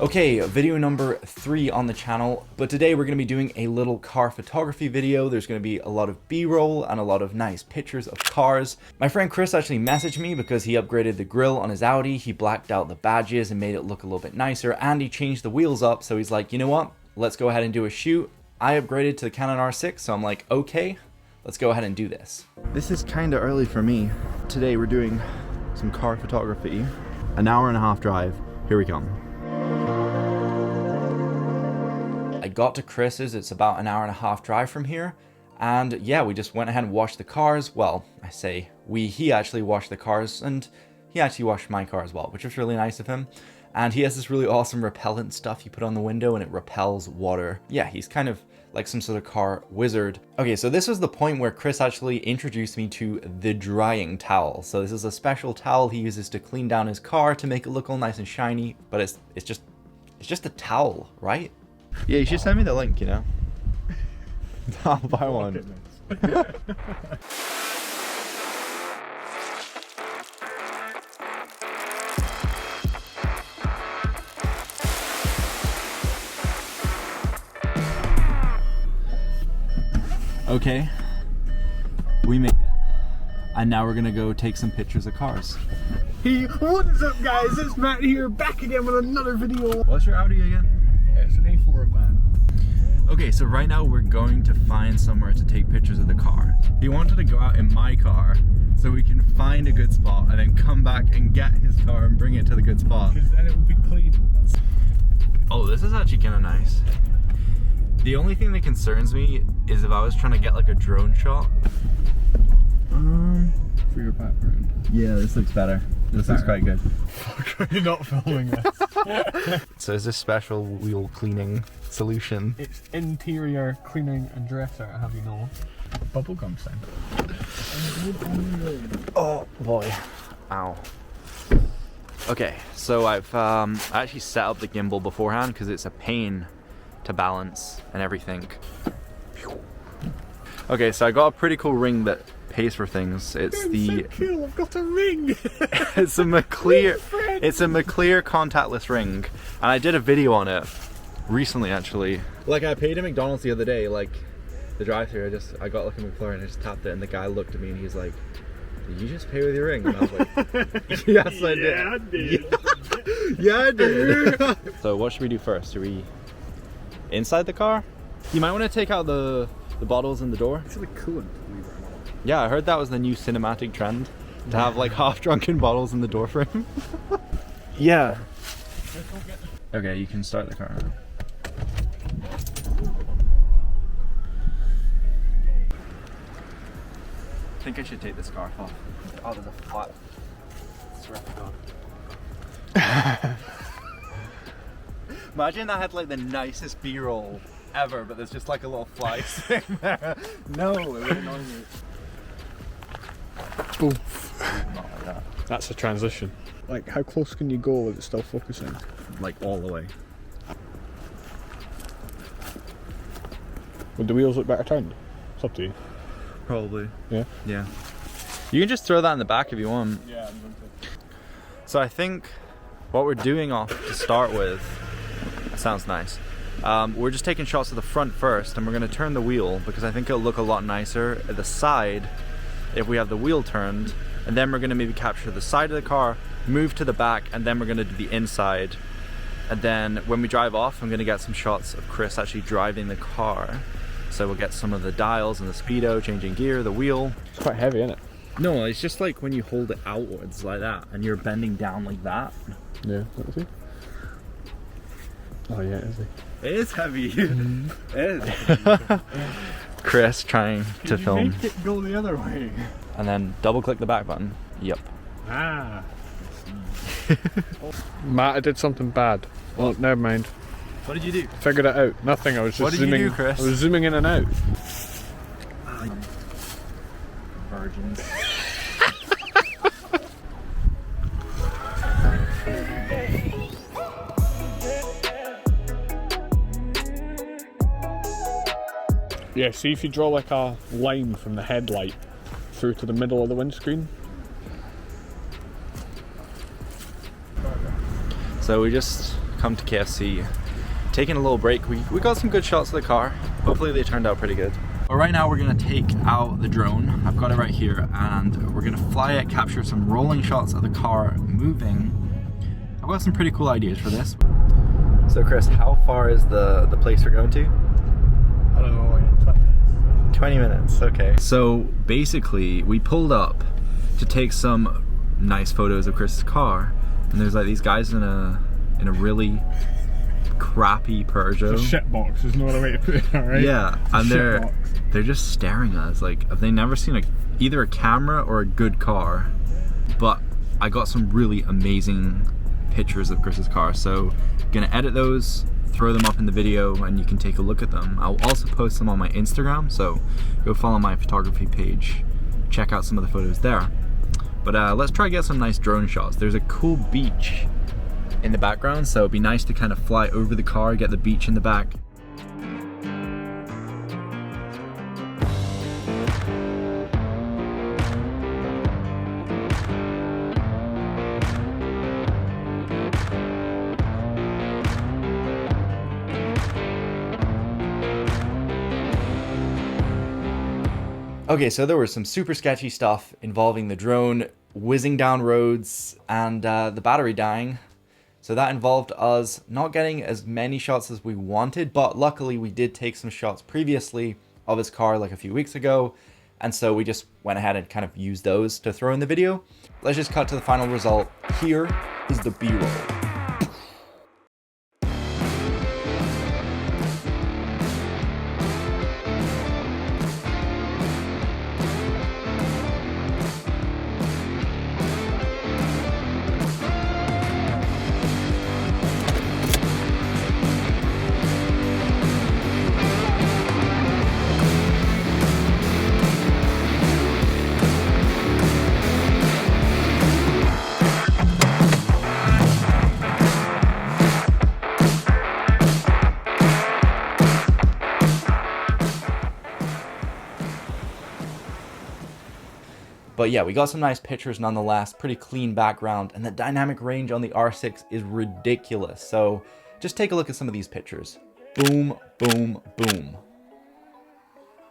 Okay, video number 3 on the channel, but today we're going to be doing a little car photography video. There's going to be a lot of B-roll and a lot of nice pictures of cars. My friend Chris actually messaged me because he upgraded the grille on his Audi, he blacked out the badges and made it look a little bit nicer, and he changed the wheels up, so he's like, you know what, let's go ahead and do a shoot. I upgraded to the Canon R6, so I'm like, okay, let's go ahead and do this. This is kind of early for me. Today we're doing some car photography. An hour and a half drive. Here we come. I got to Chris's, it's about an hour and a half drive from here, and yeah, we just went ahead and washed the cars. Well, I say we, he actually washed the cars, and he actually washed my car as well, which was really nice of him. And he has this really awesome repellent stuff you put on the window and it repels water. Yeah, he's kind of like some sort of car wizard. Okay, so this was the point where Chris actually introduced me to the drying towel. So this is a special towel he uses to clean down his car to make it look all nice and shiny, but it's just a towel, right? Yeah, you should send me the link, you know? I'll buy one. Okay, we made it. And now we're gonna go take some pictures of cars. Hey, what is up guys? It's Matt here, back again with another video. What's your Audi again? It's an A4 Avant. Okay, so right now we're going to find somewhere to take pictures of the car. He wanted to go out in my car so we can find a good spot and then come back and get his car and bring it to the good spot. Because then it would be clean. Oh, this is actually kind of nice. The only thing that concerns me is if I was trying to get like a drone shot. For your background. Yeah, this looks better. This looks quite good. Fuck, are you not filming this? So is this special wheel cleaning solution? It's interior cleaning and dresser, have you know. Bubblegum scent. Oh boy. Ow. Okay, so I've I actually set up the gimbal beforehand because it's a pain to balance and everything. Okay, so I got a pretty cool ring that pays for things. It's the so cool, I've got a ring. it's a McClear contactless ring, and I did a video on it recently actually. Like I paid at McDonald's the other day, like the drive-thru. I got like a McFlurry and I just tapped it, and the guy looked at me and he's like, "Did you just pay with your ring?" And I was like, "Yes, I did." Yeah, I did. Yeah, I did. So what should we do first? Are we inside the car? You might want to take out the bottles in the door. It's like coolant, believe it or not. Yeah, I heard that was the new cinematic trend to have like half-drunken bottles in the door frame. Yeah. Okay, you can start the car now. I think I should take this scarf off. Oh, there's a flat. Swear to God. Imagine I had like the nicest B-roll ever, but there's just like a little fly sitting there. No, it would annoy me. Oof. Not like that. That's a transition. Like, how close can you go with it still focusing? Like all the way. Would the wheels look better turned? It's up to you. Probably. Yeah? Yeah. You can just throw that in the back if you want. Yeah, I'm going to. So I think what we're doing off to start with, sounds nice. We're just taking shots of the front first, and we're going to turn the wheel because I think it'll look a lot nicer at the side if we have the wheel turned, and then we're going to maybe capture the side of the car, move to the back, and then we're going to do the inside. And then when we drive off, I'm going to get some shots of Chris actually driving the car. So we'll get some of the dials and the speedo, changing gear, the wheel. It's quite heavy, isn't it? No, it's just like when you hold it outwards like that and you're bending down like that. Yeah, let me see. Oh yeah, it is. It is heavy. It is. Chris trying to film. Make it go the other way. And then double click the back button. Yep. Ah. Matt, I did something bad. Well, never mind. What did you do? Figured it out. Nothing. I was just zooming. What did you do, Chris? I was zooming in and out. Virgins. Yeah, see if you draw like a line from the headlight through to the middle of the windscreen. So we just come to KFC, taking a little break. We got some good shots of the car. Hopefully they turned out pretty good. But right now we're gonna take out the drone. I've got it right here, and we're gonna fly it, capture some rolling shots of the car moving. I've got some pretty cool ideas for this. So Chris, how far is the place we're going to? I don't know, like 20 minutes. 20 minutes, okay. So basically we pulled up to take some nice photos of Chris's car, and there's like these guys in a really crappy Peugeot. It's a shit box, there's no other way to put it, right? Yeah, and they're just staring at us like, have they never seen either a camera or a good car? But I got some really amazing pictures of Chris's car, so I'm gonna edit those, throw them up in the video, and you can take a look at them. I'll also post them on my Instagram, so go follow my photography page, check out some of the photos there. But let's try to get some nice drone shots. There's a cool beach in the background, so it'd be nice to kind of fly over the car, get the beach in the back. Okay, so there was some super sketchy stuff involving the drone whizzing down roads and the battery dying. So that involved us not getting as many shots as we wanted, but luckily we did take some shots previously of his car like a few weeks ago. And so we just went ahead and kind of used those to throw in the video. Let's just cut to the final result. Here is the B-roll. But yeah, we got some nice pictures nonetheless, pretty clean background, and the dynamic range on the R6 is ridiculous. So just take a look at some of these pictures. Boom, boom, boom.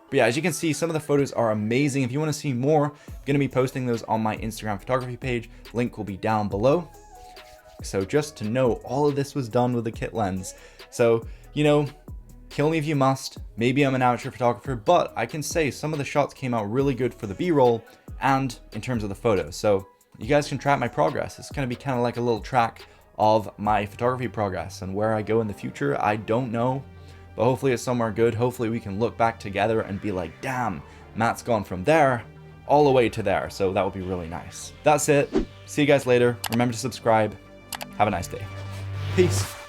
But yeah, as you can see, some of the photos are amazing. If you want to see more, I'm going to be posting those on my Instagram photography page. Link will be down below. So just to know, all of this was done with the kit lens. So, you know, kill me if you must. Maybe I'm an amateur photographer, but I can say some of the shots came out really good for the B-roll and in terms of the photos. So you guys can track my progress. It's going to be kind of like a little track of my photography progress, and where I go in the future, I don't know, but hopefully it's somewhere good. Hopefully we can look back together and be like, damn, Matt's gone from there all the way to there. So that would be really nice. That's it. See you guys later. Remember to subscribe. Have a nice day. Peace.